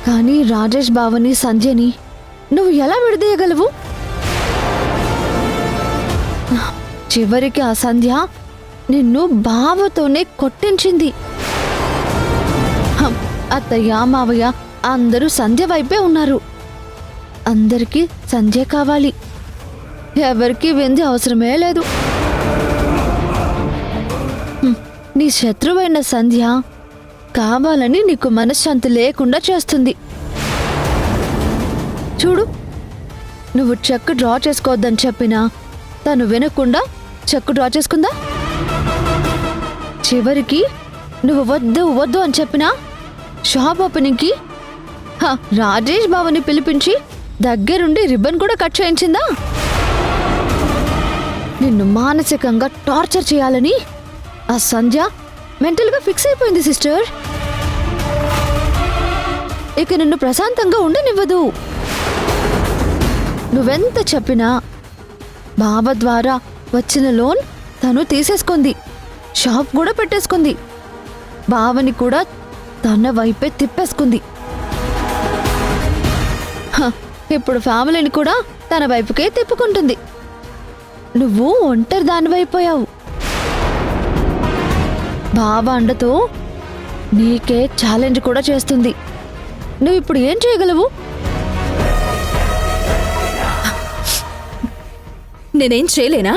కానీ రాజేష్ బావని సంధ్యని నువ్వు ఎలా విడదీయగలవు? చివరికి ఆ సంధ్య నిన్ను బావతోనే కొట్టించింది. అత్తయ్య మావయ్య అందరూ సంధ్య వైపే ఉన్నారు. అందరికీ సంధ్య కావాలి. ఎవరికి వింది అవసరమే లేదు. నీ శత్రువైన సంధ్య కావాలని నీకు మనశ్శాంతి లేకుండా చేస్తుంది. చూడు, నువ్వు చెక్ డ్రా చేసుకోవద్దని చెప్పినా తను వినకుండా చెక్ డ్రా చేసుకుందా. చివరికి నువ్వు వద్దు వద్దు అని చెప్పినా షాప్ ఓపెనింగ్కి రాజేష్ బావని పిలిపించి దగ్గరుండి రిబ్బన్ కూడా కట్ చేయించిందా. నిన్ను మానసికంగా టార్చర్ చేయాలని ఆ సంధ్య మెంటల్గా ఫిక్స్ అయిపోయింది సిస్టర్. ఇక నిన్ను ప్రశాంతంగా ఉండనివ్వదు. నువ్వెంత చెప్పినా బావ ద్వారా వచ్చిన లోన్ తను తీసేసుకుంది. షాప్ కూడా పెట్టేసుకుంది. బావని కూడా తన వైపే తిప్పేసుకుంది. ఇప్పుడు ఫ్యామిలీని కూడా తన వైపుకే తిప్పుకుంటుంది. నువ్వు ఒంటరి దానివైపోయావు. బావ అండతో నీకే ఛాలెంజ్ కూడా చేస్తుంది. నువ్వు ఇప్పుడు ఏం చేయగలవు? నేనేం చేయలేనా?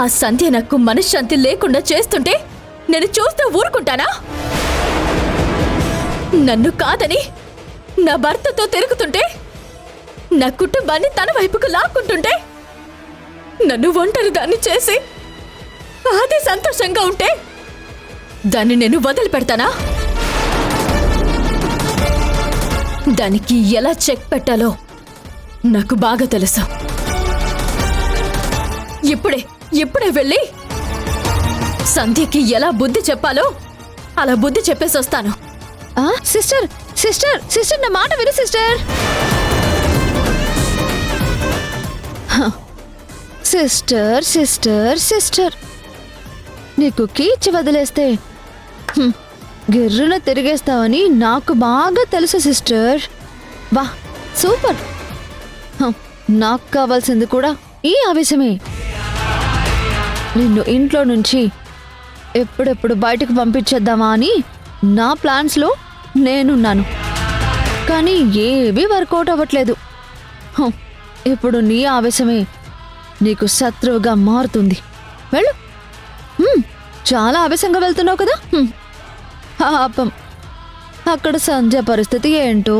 ఆ సంధ్య నాకు మనశ్శాంతి లేకుండా చేస్తుంటే నేను చూస్తూ ఊరుకుంటానా? నన్ను కాదని నా భర్తతో తిరుగుతుంటే, నా కుటుంబాన్ని తన వైపుకు లాక్కుంటుంటే, నన్ను ఒంటరి దాన్ని చేసి అదే సంతోషంగా ఉంటే దాన్ని నేను వదిలిపెడతానా? దానికి ఎలా చెక్ పెట్టాలో నాకు బాగా తెలుసు. ఇప్పుడే వెళ్ళి సంధ్యకి ఎలా బుద్ధి చెప్పాలో అలా బుద్ధి చెప్పేసి వస్తాను. సిస్టర్ సిస్టర్ సిస్టర్ నా మాట విను సిస్టర్. సిస్టర్ సిస్టర్ సిస్టర్ నీకు కీచి వదిలేస్తే గిర్రున తిరిగేస్తావని నాకు బాగా తెలుసు సిస్టర్. వా సూపర్. నాకు కావాల్సింది కూడా ఈ ఆవేశమే. నిన్ను ఇంట్లో నుంచి ఎప్పుడెప్పుడు బయటకు పంపించేద్దామా అని నా ప్లాన్స్లో నేనున్నాను. కానీ ఏవీ వర్కౌట్ అవ్వట్లేదు. ఇప్పుడు నీ ఆవేశమే నీకు శత్రువుగా మారుతుంది. వెళ్ళు. చాలా ఆవేశంగా వెళ్తున్నావు కదా. పాపం అక్కడ సంధ్య పరిస్థితి ఏంటో.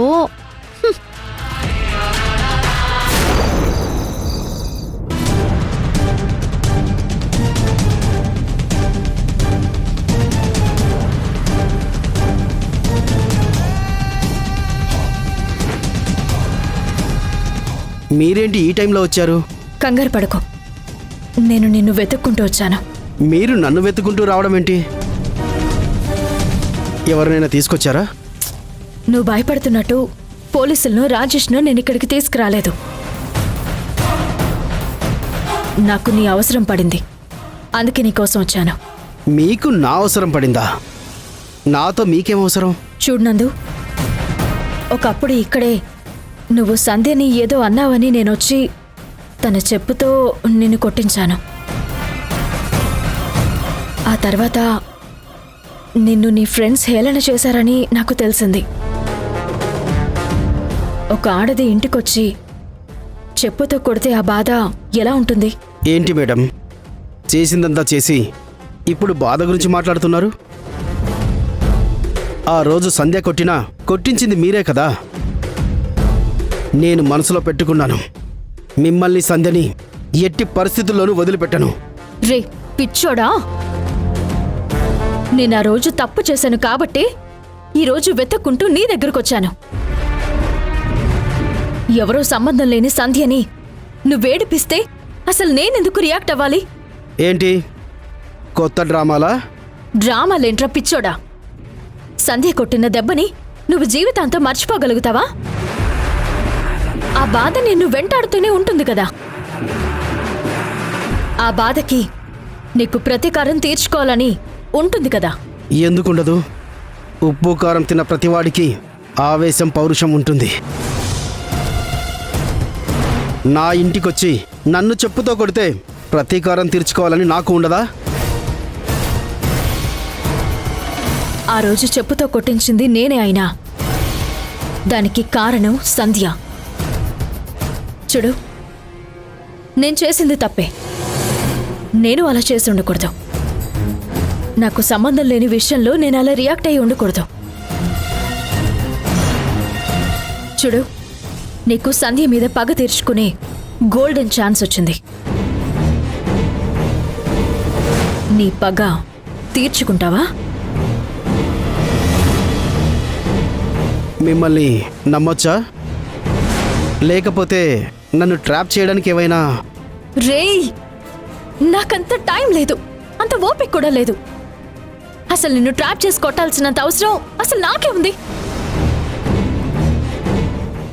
మీరేంటి ఈ టైంలో వచ్చారు? కంగారు పడుకో, నేను నిన్ను వెతుక్కుంటూ వచ్చాను. మీరు నన్ను వెతుక్కుంటూ రావడం ఏంటి? ఎవరినైనా తీసుకొచ్చారా? నువ్వు భయపడుతున్నట్టు పోలీసులను రాజేష్ను నేను ఇక్కడికి తీసుకురాలేదు. నాకు నీ అవసరం పడింది, అందుకే నీకోసం వచ్చాను. మీకు నా అవసరం పడిందా? నాతో మీకేం అవసరం? చూడు నందు, ఒకప్పుడు ఇక్కడే నువ్వు సంధ్యని ఏదో అన్నావని నేనొచ్చి తన చెప్పుతో నిన్ను కొట్టించాను. ఆ తర్వాత నిన్ను నీ ఫ్రెండ్స్ హేళన చేశారని నాకు తెలిసింది. ఒక ఆడది ఇంటికొచ్చి చెప్పుతో కొడితే ఆ బాధ ఎలా ఉంటుంది? ఏంటి మేడం, చేసిందంతా చేసి ఇప్పుడు బాధ గురించి మాట్లాడుతున్నారు? ఆ రోజు సంధ్య కొట్టించింది మీరే కదా. నేను మనసులో పెట్టుకున్నాను, మిమ్మల్ని సంధ్యని ఎట్టి పరిస్థితుల్లోనూ వదిలిపెట్టను. రే పిచ్చోడా, నేను ఆ రోజు తప్పు చేశాను కాబట్టి ఈరోజు వెతుక్కుంటూ నీ దగ్గరకొచ్చాను. ఎవరో సంబంధం లేని సంధ్యని నువ్వేడిపిస్తే అసలు నేనెందుకు రియాక్ట్ అవ్వాలి? ఏంటి కొత్త డ్రామాలా? డ్రామాలేంట్రా పిచ్చోడా? సంధ్య కొట్టిన దెబ్బని నువ్వు జీవితాంతం మర్చిపోగలుగుతావా? ఆ బాధ నిన్ను వెంటాడుతూనే ఉంటుంది కదా. ఆ బాధకి నీకు ప్రతీకారం తీర్చుకోవాలని ఉంటుంది కదా. ఎందుకుండదు? ఉప్పు కారం తిన్న ప్రతివాడికి ఆవేశం పౌరుషం ఉంటుంది. నా ఇంటికొచ్చి నన్ను చెప్పుతో కొడితే ప్రతీకారం తీర్చుకోవాలని నాకు ఉండదా? ఆ రోజు చెప్పుతో కొట్టించింది నేనే అయినా దానికి కారణం సంధ్య. చూడు, నేను చేసింది తప్పే. నేను అలా చేసి ఉండకూడదు. నాకు సంబంధం లేని విషయంలో నేను అలా రియాక్ట్ అయ్యి ఉండకూడదు. చూడు, నీకు సంధ్య మీద పగ తీర్చుకునే గోల్డెన్ ఛాన్స్ వచ్చింది. నీ పగ తీర్చుకుంటావా? మిమ్మల్ని నమ్మొచ్చా? లేకపోతే నన్ను ట్రాప్ చేయడానికి ఏమైనా? రేయ్, నాకంత టైం లేదు, అంత ఓపిక కూడా లేదు. అసలు నిన్ను ట్రాప్ చేసి కొట్టాల్సినంత అవసరం అసలు నాకే ఉంది.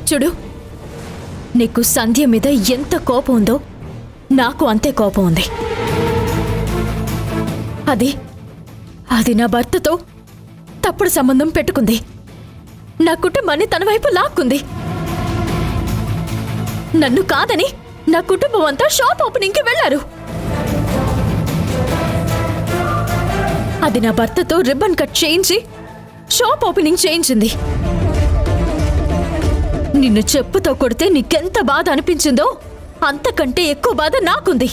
చూడు, నీకు సంధ్య మీద ఎంత కోపం ఉందో నాకు అంతే కోపం ఉంది. అది నా భర్తతో తప్పుడు సంబంధం పెట్టుకుంది. నా కుటుంబాన్ని తన వైపు లాక్కుంది. నన్ను కాదని నా కుటుంబం అంతా షాప్ ఓపెనింగ్కి వెళ్లారు. అది నా భర్తతో రిబ్బన్ కట్ చేయించి షాప్ ఓపెనింగ్ చేయించింది. నిన్ను చెప్పుతో కొడితే నీకెంత బాధ అనిపించిందో అంతకంటే ఎక్కువ బాధ నాకుంది.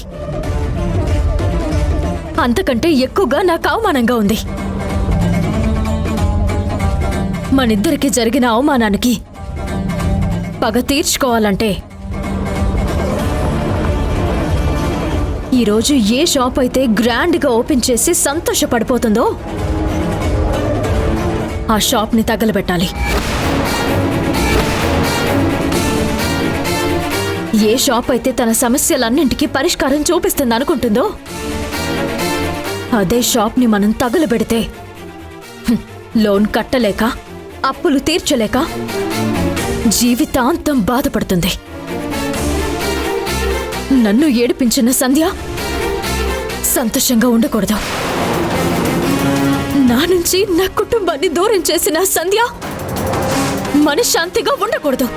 అంతకంటే ఎక్కువగా నాకు అవమానంగా ఉంది. మనిద్దరికి జరిగిన అవమానానికి పగ తీర్చుకోవాలంటే ఈరోజు ఏ షాప్ అయితే గ్రాండ్గా ఓపెన్ చేసి సంతోషపడిపోతుందో ఆ షాప్ని తగలబెట్టాలి. ఏ షాప్ అయితే తన సమస్యలన్నింటికీ పరిష్కారం చూపిస్తుంది అనుకుంటుందో అదే షాప్ని మనం తగలబెడితే లోన్ కట్టలేక, అప్పులు తీర్చలేక జీవితాంతం బాధపడుతుంది. నన్ను ఏడిపించిన సంధ్య సంతోషంగా ఉండకూడదు. నా నుంచి నా కుటుంబాన్ని దూరం చేసిన సంధ్య మనశ్శాంతిగా ఉండకూడదు.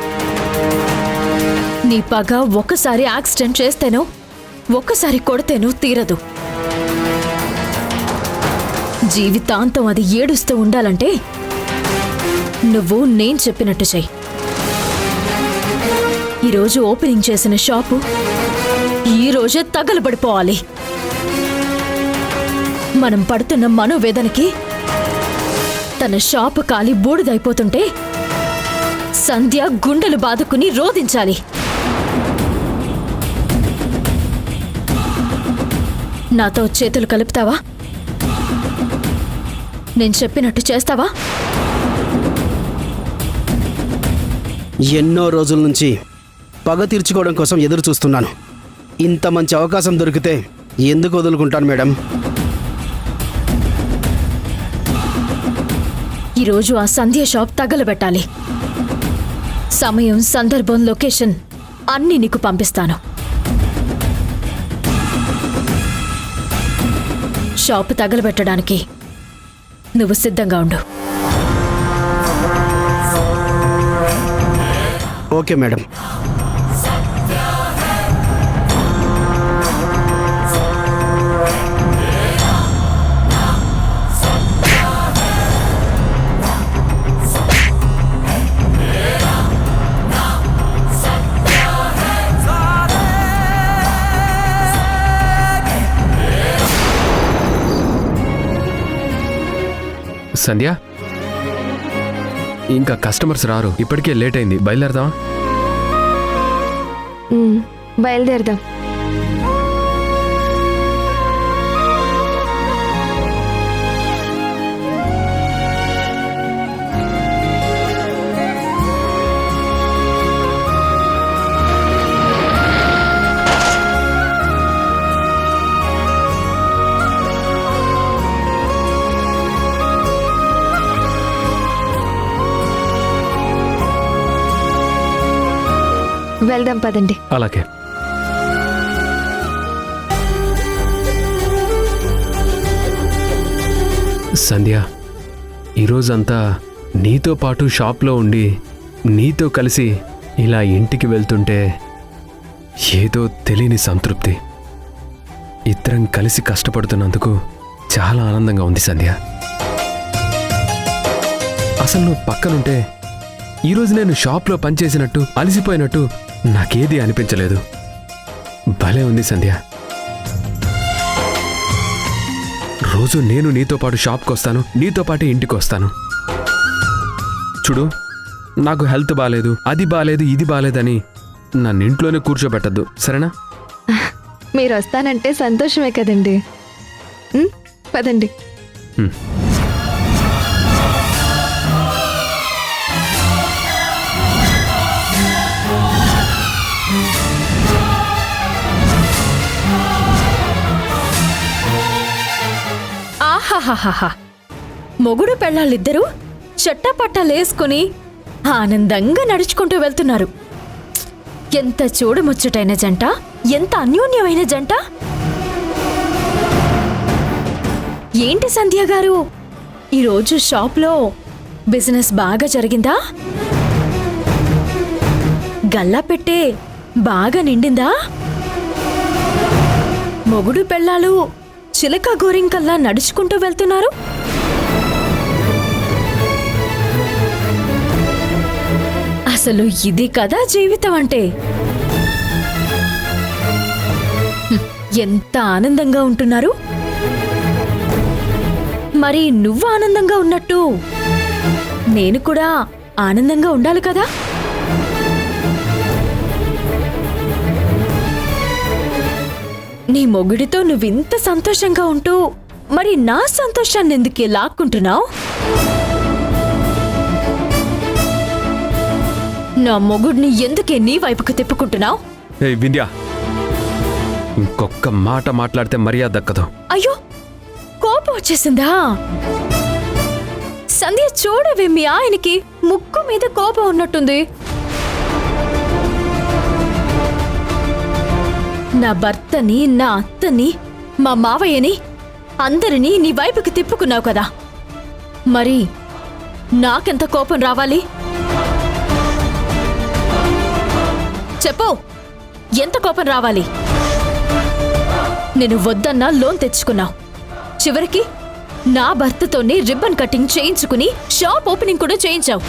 నీ పగ ఒక్కసారి యాక్సిడెంట్ చేస్తేనో ఒక్కసారి కొడితేనో తీరదు. జీవితాంతం అది ఏడుస్తూ ఉండాలంటే నువ్వు నేను చెప్పినట్టు చెయ్యి. ఈరోజు ఓపెనింగ్ చేసిన షాపు ఈ రోజే తగలబడిపోవాలి. మనం పడుతున్న మనోవేదనకి తన షాపు కాలి బూడిదైపోతుంటే సంధ్య గుండెలు బాదుకుని రోదించాలి. నాతో చేతులు కలుపుతావా? నేను చెప్పినట్టు చేస్తావా? ఎన్నో రోజుల నుంచి పగ తీర్చుకోవడం కోసం ఎదురు చూస్తున్నాను. ఇంత మంచి అవకాశం దొరికితే ఎందుకు వదులుకుంటాను మేడం? ఈరోజు ఆ సంధ్య షాప్ తగలబెట్టాలి. సమయం, సందర్భం, లొకేషన్ అన్నీ నీకు పంపిస్తాను. షాప్ తగలబెట్టడానికి నువ్వు సిద్ధంగా ఉండు. Okay madam. సంధ్య, ఇంకా కస్టమర్స్ రారు, ఇప్పటికే లేట్ అయింది, బయలుదేరదామా? బయలుదేరదాం. వెళ్దాం పదండి. అలాగే. సంధ్య, ఈరోజంతా నీతో పాటు షాప్లో ఉండి నీతో కలిసి ఇలా ఇంటికి వెళ్తుంటే ఏదో తెలియని సంతృప్తి. ఇద్దరం కలిసి కష్టపడుతున్నందుకు చాలా ఆనందంగా ఉంది సంధ్య. అసలు నువ్వు పక్కనుంటే ఈరోజు నేను షాప్లో పనిచేసినట్టు అలసిపోయినట్టు నాకేదీ అనిపించలేదు. భలే ఉంది సంధ్య. రోజు నేను నీతో పాటు షాప్కి వస్తాను, నీతో పాటు ఇంటికి వస్తాను. చూడు, నాకు హెల్త్ బాగాలేదు, అది బాగాలేదు, ఇది బాగాలేదని నన్ను ఇంట్లోనే కూర్చోబెట్టద్దు, సరేనా? మీరు వస్తానంటే సంతోషమే కదండి. పదండి. ఆహాహాహా, మొగుడు పెళ్ళాళ్ళిద్దరూ చట్టపట్టాలేసుకుని ఆనందంగా నడుచుకుంటూ వెళ్తున్నారు. ఎంత చూడముచ్చటైన జంట, ఎంత అన్యోన్యమైన జంట. ఏంటి సంధ్య గారు, ఈరోజు షాప్లో బిజినెస్ బాగా జరిగిందా? గల్లా పెట్టే బాగా నిండిందా? మొగుడు పెళ్ళాలు చిలక గోరింకల్లా నడుచుకుంటూ వెళ్తున్నారు. అసలు ఇది కదా జీవితం అంటే. ఎంత ఆనందంగా ఉంటున్నారు. మరి నువ్వు ఆనందంగా ఉన్నట్టు నేను కూడా ఆనందంగా ఉండాలి కదా. నీ మొగుడితో నువ్వింత సంతోషంగా ఉంటూ మరి నా సంతోషాన్ని ఎందుకే లాక్కుంటున్నావు? నా మొగుడిని ఎందుకే నీ వైపుకు తిప్పుకుంటున్నావు? ఏయ్ వింధ్య, ఇంకొక్క మాట మాట్లాడితే మర్యాద దక్కదు. అయ్యో, కోపం వచ్చేసిందా? సంధ్య, చూడవే, మీ ఆయనకి ముక్కు మీద కోపం ఉన్నట్టుంది. నా భర్తని, నా అత్తని, మా మావయ్యని అందరినీ నీ వైపుకి తిప్పుకున్నావు కదా, మరి నాకెంత కోపం రావాలి చెప్పు. ఎంత కోపం రావాలి? నేను వద్దన్నా లోన్ తెచ్చుకున్నావు, చివరికి నా భర్తతోనే రిబ్బన్ కటింగ్ చేయించుకుని షాప్ ఓపెనింగ్ కూడా చేయించావు.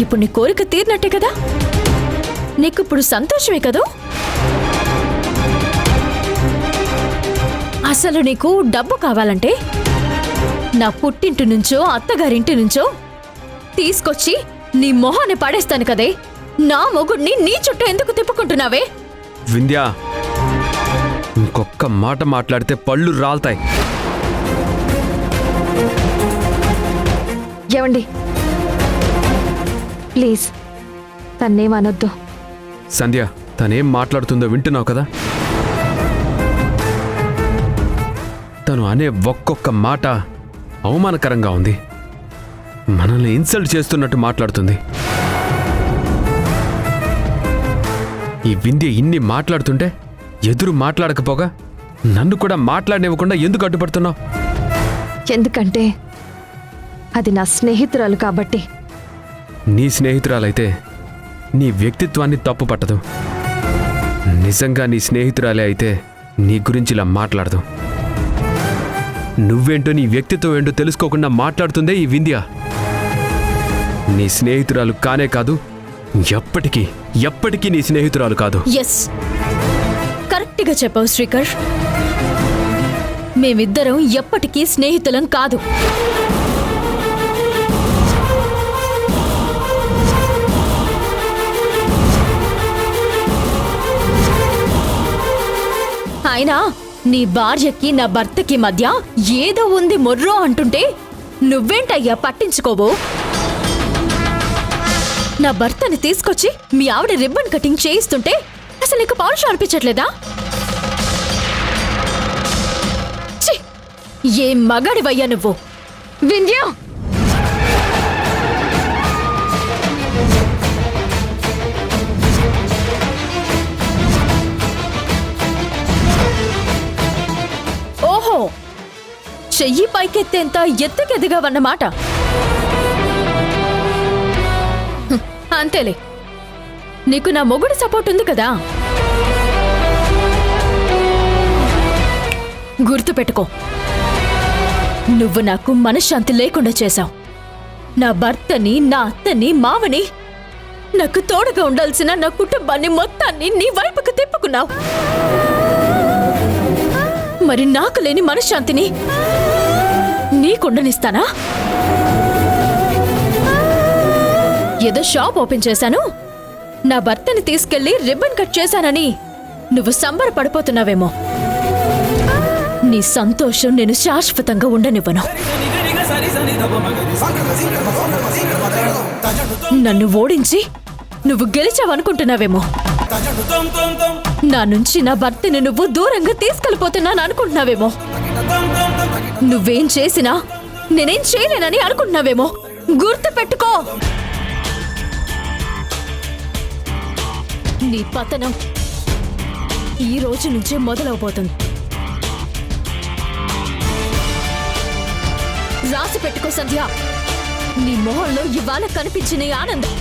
ఇప్పుడు నీ కోరిక తీరినట్టే కదా? నీకిప్పుడు సంతోషమే కదూ? అసలు నీకు డబ్బు కావాలంటే నా పుట్టింటి నుంచో అత్తగారింటి నుంచో తీసుకొచ్చి నీ మొహాన్ని పడేస్తాను కదే. నా మొగుడిని నీ చుట్టూ ఎందుకు తిప్పుకుంటున్నావే? వింధ్య, ఇంకొక్క మాట మాట్లాడితే పళ్ళు రాల్తాయి. ఏమండి, ప్లీజ్ తన్నేమనొద్దు. సంధ్య, తనేం మాట్లాడుతుందో వింటున్నావు కదా? తను అనే ఒక్కొక్క మాట అవమానకరంగా ఉంది. మనల్ని ఇన్సల్ట్ చేస్తున్నట్టు మాట్లాడుతుంది. ఈ వింధ్య ఇన్ని మాట్లాడుతుంటే ఎదురు మాట్లాడకపోగా నన్ను కూడా మాట్లాడనివ్వకుండా ఎందుకు అడ్డుపడుతున్నావు? ఎందుకంటే అది నా స్నేహితురాలు కాబట్టి. నీ స్నేహితురాలైతే నీ వ్యక్తిత్వాన్ని తప్పు పట్టదు. నిజంగా నీ స్నేహితురాలే అయితే నీ గురించి ఇలా మాట్లాడదు. నువ్వేంటో నీ వ్యక్తిత్వం ఏంటో తెలుసుకోకుండా మాట్లాడుతుందే ఈ వింధ్య. నీ స్నేహితురాలు కానే కాదు, ఎప్పటికీ ఎప్పటికీ నీ స్నేహితురాలు కాదు. ఎస్, కరెక్ట్గా చెప్పావు శ్రీకర్. మేమిద్దరం ఎప్పటికీ స్నేహితులం కాదు. అయినా నీ భార్యకి నా భర్తకి మధ్య ఏదో ఉంది మొర్రో అంటుంటే నువ్వేంటయ్యా పట్టించుకోవు? నా భర్తని తీసుకొచ్చి మీ ఆవిడ రిబ్బన్ కటింగ్ చేయిస్తుంటే అసలు నీకు పౌరుషం అనిపించట్లేదా? ఛీ! ఏ మగాడివయ్యా నువ్వు? వింధ్య, ఓహో, చెయ్యి పైకెత్తేంత ఎత్తుకెదిగావన్నమాట. అంతేలే, నీకు నా మొగుడు సపోర్ట్ ఉంది కదా. గుర్తుపెట్టుకో, నువ్వు నాకు మనశ్శాంతి లేకుండా చేశావు. నా భర్తని, నా అత్తని, మావని, నాకు తోడుగా ఉండాల్సిన నా కుటుంబాన్ని మొత్తాన్ని నీ వైపుకు తిప్పుకున్నావు. మరి నాకు లేని మనశ్శాంతిని నీకుండనిస్తానా? ఏదో షాప్ ఓపెన్ చేశాను, నా భర్తని తీసుకెళ్లి రిబ్బన్ కట్ చేశానని నువ్వు సంబరపడిపోతున్నావేమో. నీ సంతోషం నేను శాశ్వతంగా ఉండనివ్వను. నన్ను ఓడించి నువ్వు గెలిచావనుకుంటున్నావేమో. నా నుంచి నా భర్తని నువ్వు దూరంగా తీసుకెళ్ళిపోతున్నాను అనుకుంటున్నావేమో. నువ్వేం చేసినా నేనేం చేయలేనని అనుకుంటున్నావేమో. గుర్తు పెట్టుకో, నీ పతనం ఈ రోజు నుంచే మొదలవబోతుంది. రాసి పెట్టుకో సంధ్య, నీ మొహంలో ఇవాళ కనిపించిన ఈ ఆనందం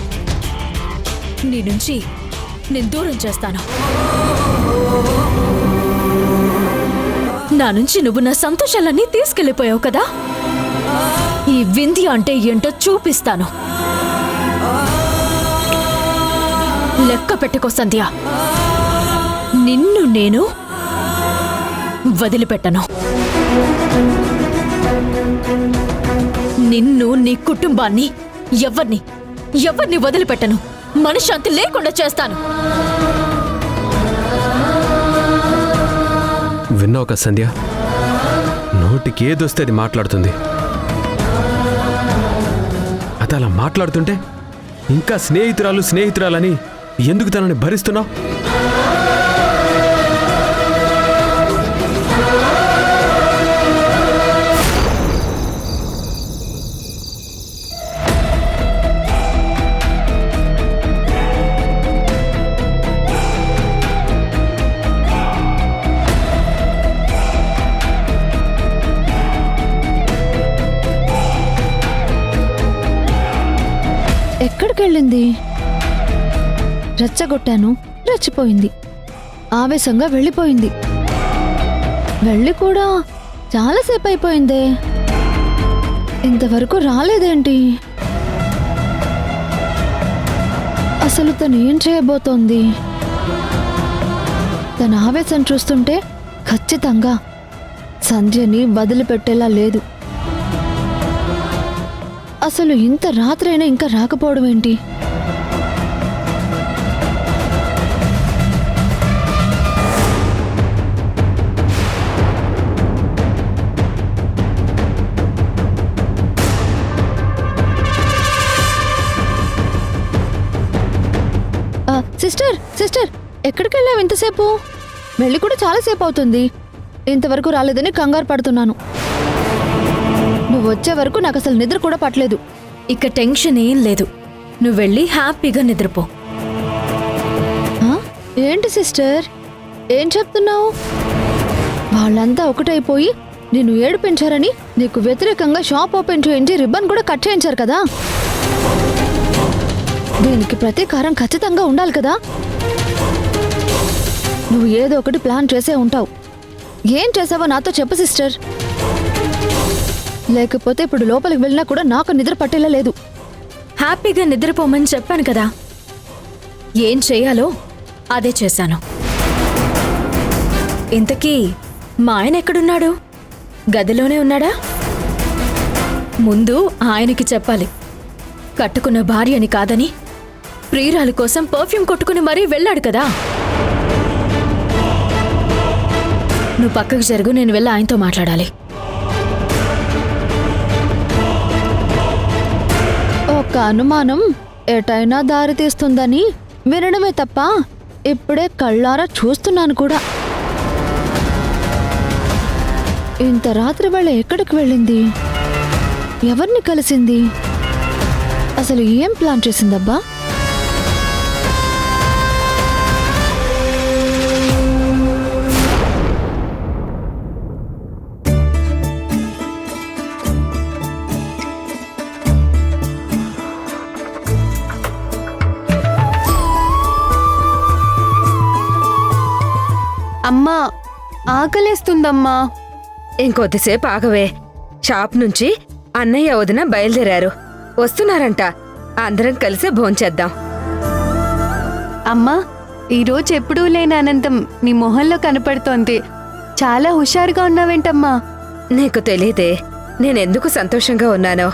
నీ నుంచి నేను దూరం చేస్తాను. నా నుంచి నువ్వు నా సంతోషాలన్నీ తీసుకెళ్లిపోయావు కదా, ఈ వింధ్య అంటే ఏంటో చూపిస్తాను. లెక్క పెట్టుకో సంధ్య, నిన్ను నేను వదిలిపెట్టను. నిన్ను, నీ కుటుంబాన్ని, ఎవరిని వదిలిపెట్టను. మనశ్శాంతి లేకుండా చేస్తాను. విన్నావు కదా సంధ్య, నోటికి ఏదొస్తే అది మాట్లాడుతుంది. అది అలా మాట్లాడుతుంటే ఇంకా స్నేహితురాలని ఎందుకు తనని భరిస్తున్నావు? ఎక్కడికెళ్ళింది? రెచ్చగొట్టాను, రెచ్చిపోయింది. ఆవేశంగా వెళ్ళిపోయింది. వెళ్ళి కూడా చాలాసేపు అయిపోయిందే, ఇంతవరకు రాలేదేంటి? అసలు తను ఏం చేయబోతోంది? తన ఆవేశం చూస్తుంటే ఖచ్చితంగా సంధ్యని వదిలిపెట్టేలా లేదు. అసలు ఇంత రాత్రైనా ఇంకా రాకపోవడం ఏంటి? సిస్టర్ ఎక్కడికి వెళ్ళావు ఇంతసేపు? వెళ్ళి కూడా చాలాసేపు అవుతుంది, ఇంతవరకు రాలేదని కంగారు పడుతున్నాను. నువ్వు వచ్చే వరకు నాకు అసలు నిద్ర కూడా పట్టలేదు. ఇక టెన్షన్ ఏం లేదు, నువ్వు వెళ్ళి హ్యాపీగా నిద్రపో. ఏంటి సిస్టర్, ఏం చెప్తున్నావు? వాళ్ళంతా ఒకటైపోయి నిన్ను ఏడిపించారని నీకు వ్యతిరేకంగా షాప్ ఓపెన్ చేయించి రిబ్బన్ కూడా కట్ చేయించారు కదా. దీనికి ప్రతీకారం ఖచ్చితంగా ఉండాలి కదా. నువ్వు ఏదో ఒకటి ప్లాన్ చేసే ఉంటావు. ఏం చేసావో నాతో చెప్పు సిస్టర్, లేకపోతే ఇప్పుడు లోపలికి వెళ్ళినా కూడా నాకు నిద్ర పట్టేలా లేదు. హ్యాపీగా నిద్రపోమని చెప్పాను కదా, ఏం చేయాలో అదే చేశాను. ఇంతకీ మా ఆయన ఎక్కడున్నాడు? గదిలోనే ఉన్నాడా? ముందు ఆయనకి చెప్పాలి, కట్టుకున్న భార్యని కాదని ప్రియురాలి కోసం పర్ఫ్యూమ్ కొట్టుకుని మరీ వెళ్ళాడు కదా. నువ్వు పక్కకు జరుగు, నేను వెళ్ళి ఆయనతో మాట్లాడాలి. ఒక అనుమానం ఎటైనా దారి తీస్తుందని వినడమే తప్ప ఇప్పుడే కళ్ళారా చూస్తున్నాను కూడా. ఇంత రాత్రి వేళ ఎక్కడికి వెళ్ళింది? ఎవరిని కలిసింది? అసలు ఏం ప్లాన్ చేసిందబ్బా? అమ్మా ఆకలేస్తుందమ్మా. ఇంకొద్దిసేపు ఆగవే. షాప్ నుంచి అన్నయ్య వదిన బయలుదేరారు, వస్తున్నారంట. అందరం కలిసి భోంచేద్దాం. అమ్మా ఈరోజు ఎప్పుడూ లేని ఆనందం నీ మొహంలో కనపడుతోంది. చాలా హుషారుగా ఉన్నావేంటమ్మా? నీకు తెలీదే నేనెందుకు సంతోషంగా ఉన్నానో.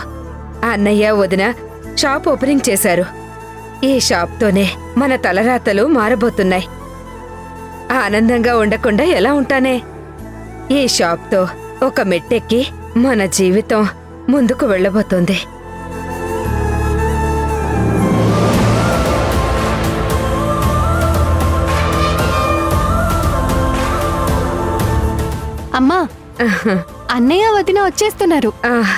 అన్నయ్య వదిన షాప్ ఓపెనింగ్ చేశారు. ఈ షాప్తోనే మన తలరాతలు మారబోతున్నాయి. ఆనందంగా ఉండకుండా ఎలా ఉంటానే? ఈ షాప్తో ఒక మెట్టెక్కి మన జీవితం ముందుకు వెళ్ళబోతుంది. అమ్మా అన్నయ్య వదిన వచ్చేస్తున్నారు. ఆహ్,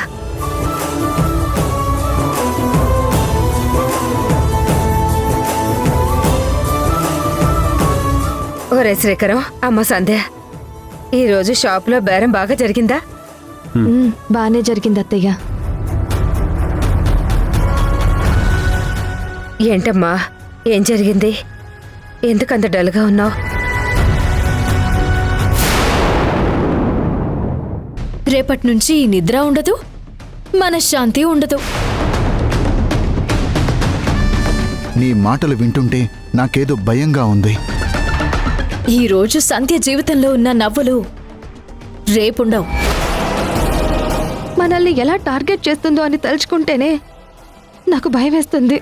ఒరే శ్రీకరం, అమ్మ సంధ్య, ఈరోజు షాపులో బేరం బాగా జరిగిందా? బానే జరిగింది అత్తయ్య. ఏంటమ్మా, ఏం జరిగింది? ఎందుకంత డల్గా ఉన్నావు? రేపటి నుంచి ఈ నిద్ర ఉండదు, మనశ్శాంతి ఉండదు. నీ మాటలు వింటుంటే నాకేదో భయంగా ఉంది. ఈ రోజు సంధ్య జీవితంలో ఉన్న నవ్వులు రేపుండవు. మనల్ని ఎలా టార్గెట్ చేస్తుందో అని తలుచుకుంటేనే నాకు భయం వేస్తుంది.